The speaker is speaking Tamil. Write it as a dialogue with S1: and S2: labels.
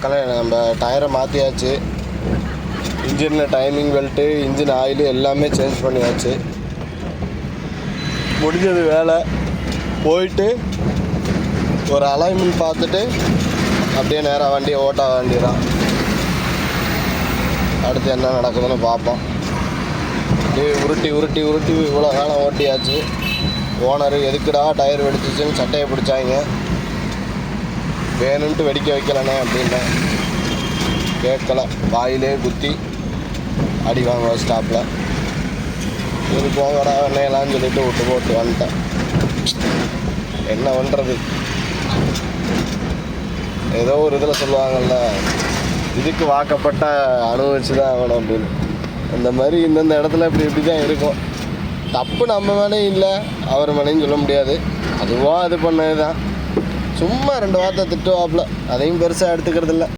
S1: நம்ம டயரை மாற்றியாச்சு, இன்ஜினில் டைமிங் பெல்ட்டு, இன்ஜின் ஆயிலு எல்லாமே சேஞ்ச் பண்ணியாச்சு. முடிஞ்சது வேலை. போயிட்டு ஒரு அலைன்மெண்ட் பார்த்துட்டு அப்படியே நேராக வண்டியை ஓட்ட வேண்டியதான். அடுத்து என்ன நடக்குதுன்னு பார்ப்போம். உருட்டி உருட்டி உருட்டி இவ்வளோ காலம் ஓட்டியாச்சு. ஓனர் எதுக்குடா டயர் வெடிச்சிச்சுன்னு சட்டையை பிடிச்சாங்க. வேணும்ன்ட்டு வெடிக்க வைக்கலண்ணே அப்படின்னா கேட்கல. வாயிலே குத்தி அடி வாங்க ஸ்டாப்பில். இது போங்கடா எண்ணெயெல்லாம் சொல்லிட்டு விட்டு போட்டு வந்துட்டேன். என்ன பண்ணுறது, ஏதோ ஒரு இதில் சொல்லுவாங்கள்ல, இதுக்கு வாக்கப்பட்ட அனுபவிச்சு தான் ஆகணும் அப்படின்னு. அந்த மாதிரி இந்தந்த இடத்துல இப்படி தான் இருக்கும். தப்பு நம்ம மேலேயும் இல்லை, அவர் மேலேயும் சொல்ல முடியாது. அதுவாக இது பண்ணது தான். சும்மா 2 வார்த்தை திட்டுவாப்பில், அதையும் பெருசாக எடுத்துக்கிறது இல்லை.